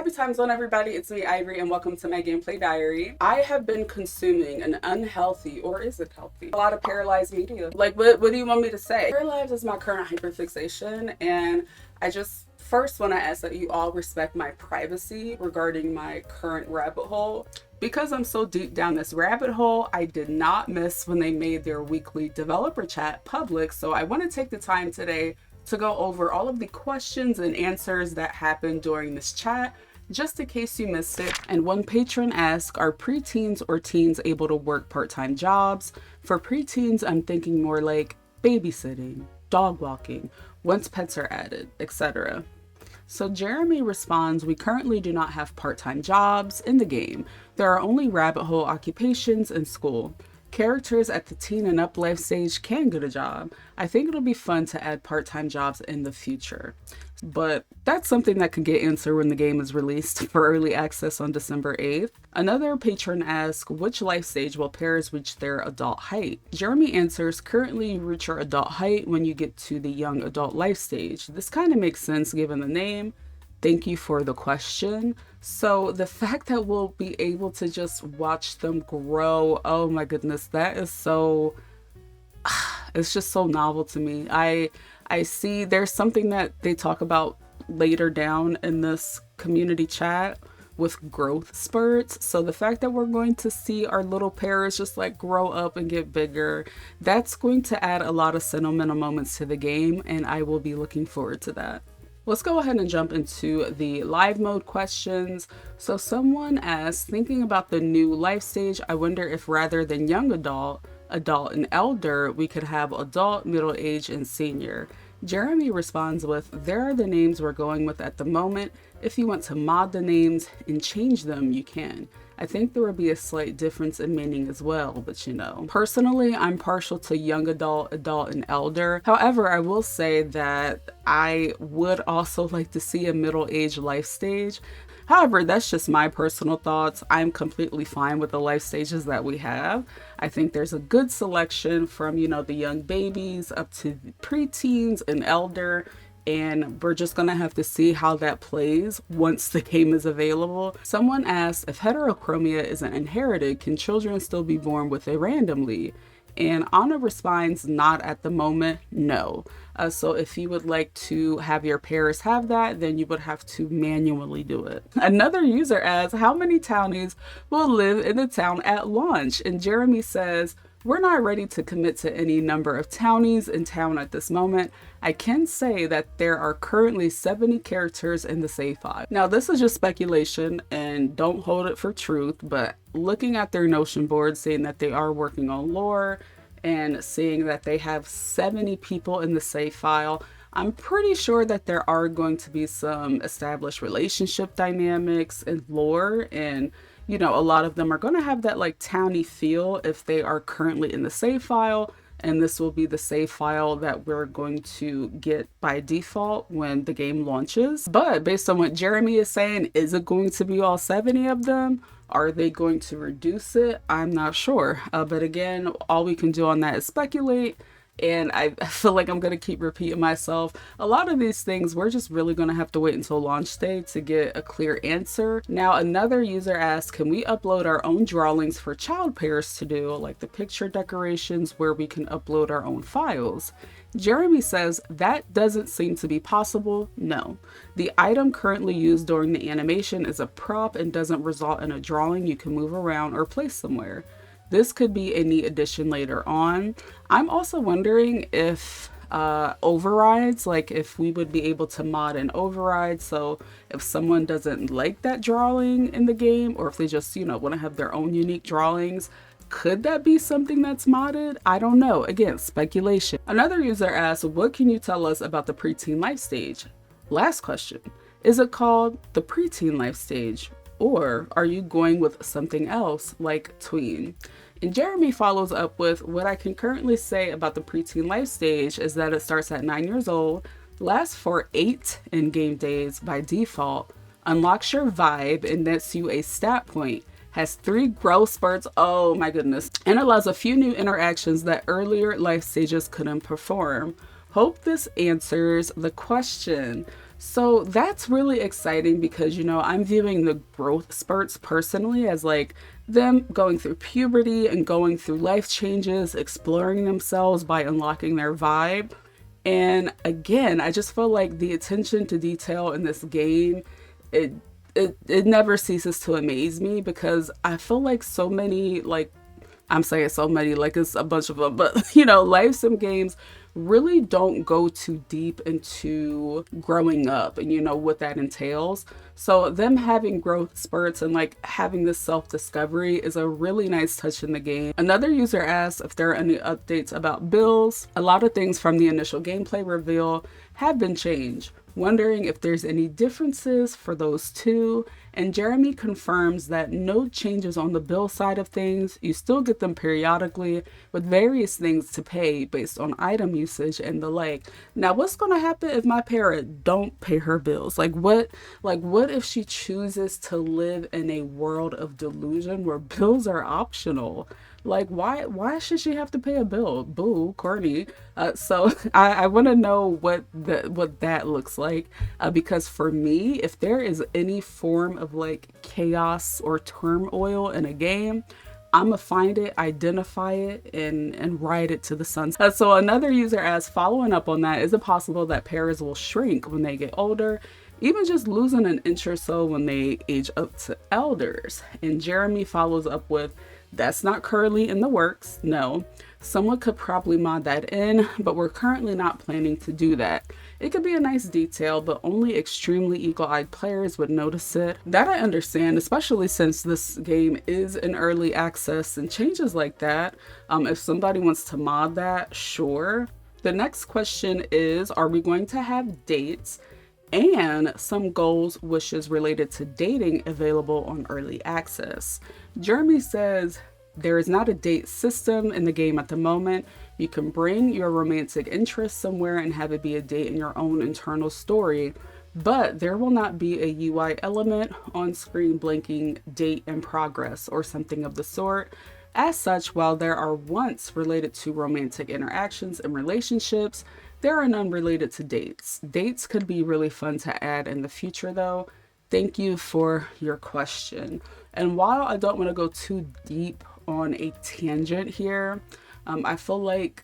Happy time zone, everybody. It's me, Ivory, and welcome to my gameplay diary. I have been consuming an unhealthy, or is it healthy, a lot of Paralives media. Like, what do you want me to say? Paralives is my current hyperfixation, and I just first want to ask that you all respect my privacy regarding my current rabbit hole. Because I'm so deep down this rabbit hole, I did not miss when they made their weekly developer chat public, so I want to take the time today to go over all of the questions and answers that happened during this chat, just in case you missed it. And one patron asked, are preteens or teens able to work part-time jobs? For preteens, I'm thinking more like babysitting, dog walking, once pets are added, etc. So Jeremy responds, we currently do not have part-time jobs in the game. There are only rabbit hole occupations in school. Characters at the teen and up life stage can get a job. I think it'll be fun to add part-time jobs in the future. But that's something that could get answered when the game is released for early access on December 8th. Another patron asks, which life stage will pairs reach their adult height? Jeremy answers, currently you reach your adult height when you get to the young adult life stage. This kind of makes sense given the name. Thank you for the question. So the fact that we'll be able to just watch them grow, oh my goodness, that is so, it's just so novel to me. I see there's something that they talk about later down in this community chat with growth spurts. So the fact that we're going to see our little pairs just like grow up and get bigger, that's going to add a lot of sentimental moments to the game, and I will be looking forward to that. Let's go ahead and jump into the live mode questions. So someone asked, thinking about the new life stage, I wonder if rather than young adult, adult and elder, we could have adult, middle age, and senior. Jeremy responds with, there are the names we're going with at the moment. If you want to mod the names and change them, you can. I think there will be a slight difference in meaning as well, but you know. Personally, I'm partial to young adult, adult, and elder. However, I will say that I would also like to see a middle-aged life stage. However, that's just my personal thoughts. I'm completely fine with the life stages that we have. I think there's a good selection from, you know, the young babies up to preteens and elder. And we're just gonna have to see how that plays once the game is available. Someone asked, if heterochromia isn't inherited, can children still be born with it randomly? And Anna responds, not at the moment, no. So if you would like to have your parents have that, then you would have to manually do it. Another user asks, how many townies will live in the town at launch? And Jeremy says, we're not ready to commit to any number of townies in town at this moment. I can say that there are currently 70 characters in the save file. Now this is just speculation and don't hold it for truth, but looking at their Notion board, seeing that they are working on lore and seeing that they have 70 people in the save file, I'm pretty sure that there are going to be some established relationship dynamics and lore, and you know, a lot of them are going to have that like townie feel if they are currently in the save file, and this will be the save file that we're going to get by default when the game launches. But based on what Jeremy is saying, is it going to be all 70 of them? Are they going to reduce it? I'm not sure. But again, all we can do on that is speculate. And I feel like I'm going to keep repeating myself. A lot of these things, we're just really going to have to wait until launch day to get a clear answer. Now, another user asked, can we upload our own drawings for child pairs to do, like the picture decorations where we can upload our own files? Jeremy says that doesn't seem to be possible. No. The item currently used during the animation is a prop and doesn't result in a drawing you can move around or place somewhere. This could be a neat addition later on. I'm also wondering if overrides, like if we would be able to mod an override. So if someone doesn't like that drawing in the game, or if they just, you know, want to have their own unique drawings, could that be something that's modded? I don't know. Again, speculation. Another user asked, what can you tell us about the preteen life stage? Last question. Is it called the preteen life stage? Or are you going with something else like tween? And Jeremy follows up with, what I can currently say about the preteen life stage is that it starts at 9 years old, lasts for 8 in-game days by default, unlocks your vibe and nets you a stat point, has 3 growth spurts, oh my goodness, and allows a few new interactions that earlier life stages couldn't perform. Hope this answers the question. So that's really exciting because, you know, I'm viewing the growth spurts personally as like them going through puberty and going through life changes, exploring themselves by unlocking their vibe. And again, I just feel like the attention to detail in this game, it it never ceases to amaze me because I feel like so many, like, I'm saying so many, like it's a bunch of them, but you know, life sim games really don't go too deep into growing up and you know what that entails. So them having growth spurts and like having this self-discovery is a really nice touch in the game. Another user asked if there are any updates about builds. A lot of things from the initial gameplay reveal have been changed, wondering if there's any differences for those two. And Jeremy confirms that no changes on the bill side of things. You still get them periodically with various things to pay based on item usage and the like. Now, what's going to happen if my parent don't pay her bills? What if she chooses to live in a world of delusion where bills are optional? Like, why should she have to pay a bill? Boo, corny. So I want to know what that looks like, because for me, if there is any form of like chaos or turmoil in a game, I'ma find it, identify it, and ride it to the sun. So another user asked, following up on that, is it possible that pairs will shrink when they get older? Even just losing an inch or so when they age up to elders? And Jeremy follows up with, that's not currently in the works, no. Someone could probably mod that in, but we're currently not planning to do that. It could be a nice detail, but only extremely eagle-eyed players would notice it. That I understand, especially since this game is in early access and changes like that. If somebody wants to mod that, sure. The next question is, are we going to have dates and some goals, wishes related to dating available on early access? Jeremy says there is not a date system in the game at the moment. You can bring your romantic interest somewhere and have it be a date in your own internal story, but there will not be a UI element on screen blinking date in progress or something of the sort. As such, while there are wants related to romantic interactions and relationships, there are none related to dates. Dates could be really fun to add in the future though. Thank you for your question. And while I don't want to go too deep on a tangent here, I feel like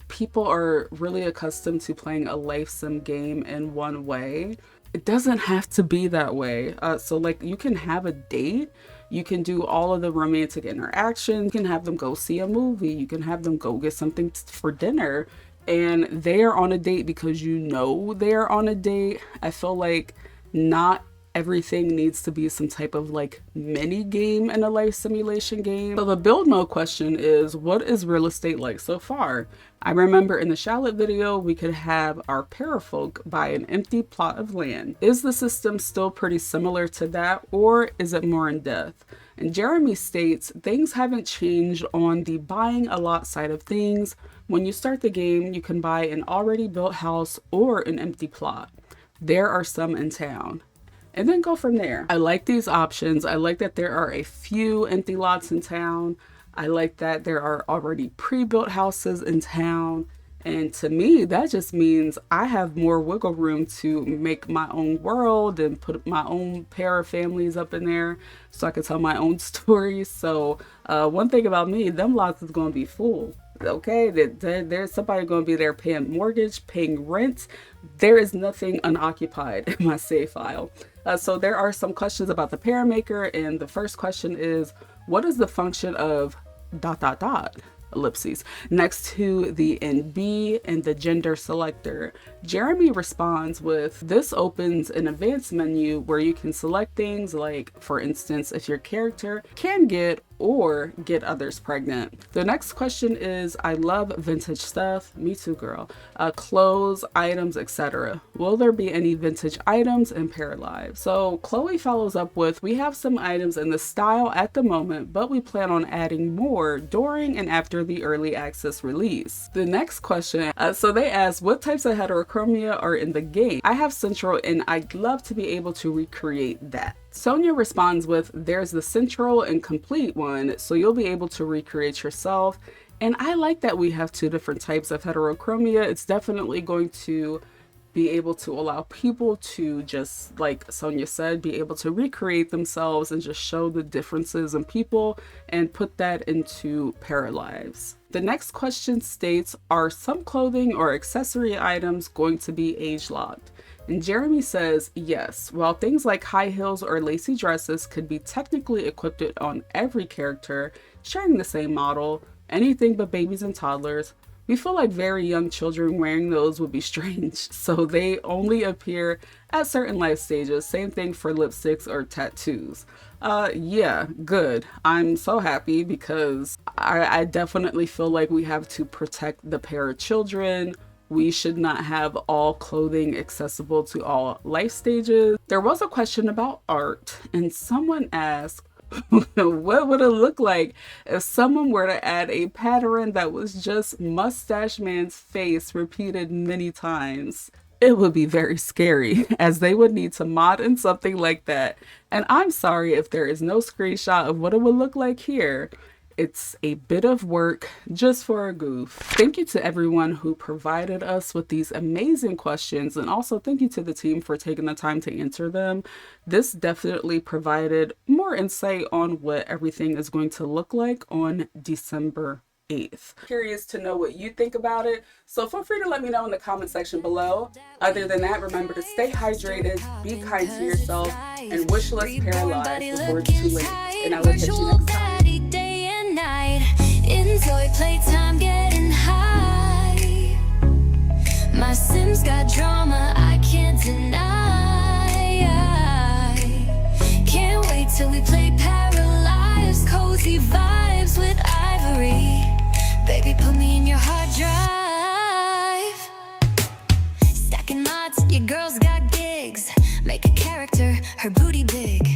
people are really accustomed to playing a life sim game in one way. It doesn't have to be that way. So like you can have a date, you can do all of the romantic interaction, you can have them go see a movie, you can have them go get something for dinner, and they are on a date because you know they're on a date. I feel like not everything needs to be some type of like mini game in a life simulation game. So the build mode question is, what is real estate like so far? I remember in the Charlotte video, we could have our parafolk buy an empty plot of land. Is the system still pretty similar to that, or is it more in depth? And Jeremy states, things haven't changed on the buying a lot side of things. When you start the game, you can buy an already built house or an empty plot. There are some in town. And then go from there. I like these options. I like that there are a few empty lots in town. I like that there are already pre-built houses in town. And to me, that just means I have more wiggle room to make my own world and put my own pair of families up in there so I can tell my own stories. So one thing about me, them lots is going to be full. Okay, there's somebody going to be there paying mortgage, paying rent. There is nothing unoccupied in my save file. So there are some questions about the Paramaker, and the first question is, what is the function of ... ellipses next to the NB and the gender selector? Jeremy responds with, this opens an advanced menu where you can select things like, for instance, if your character can get or get others pregnant. The next question is, I love vintage stuff. Me too, girl. Clothes, items, etc. Will there be any vintage items in Paralives? So Chloe follows up with, we have some items in the style at the moment, but we plan on adding more during and after the early access release. The next question, so they asked, what types of heterochromia are in the game? I have Central and I'd love to be able to recreate that. Sonia responds with, there's the Central and Complete one, so you'll be able to recreate yourself. And I like that we have two different types of heterochromia. It's definitely going to be able to allow people to, just like Sonia said, be able to recreate themselves and just show the differences in people and put that into Paralives. The next question states, are some clothing or accessory items going to be age locked? And Jeremy says, yes, while things like high heels or lacy dresses could be technically equipped on every character sharing the same model, anything but babies and toddlers, we feel like very young children wearing those would be strange, so they only appear at certain life stages. Same thing for lipsticks or tattoos. Yeah, good. I'm so happy because I definitely feel like we have to protect the para children. We should not have all clothing accessible to all life stages. There was a question about art, and someone asked, what would it look like if someone were to add a pattern that was just Mustache Man's face repeated many times? It would be very scary, as they would need to mod in something like that. And I'm sorry if there is no screenshot of what it would look like here. It's a bit of work just for a goof. Thank you to everyone who provided us with these amazing questions, and also thank you to the team for taking the time to answer them. This definitely provided more insight on what everything is going to look like on December 8th. Curious to know what you think about it, so feel free to let me know in the comment section below. Other than that, remember to stay hydrated, be kind to yourself, and wish less Paralives before it's too late. And I will catch you next time. Enjoy playtime, getting high. My Sims got drama, I can't deny. Can't wait till we play Paralives, cozy vibes with Ivory. Baby, put me in your hard drive. Stacking mods, your girl's got gigs. Make a character, her booty big.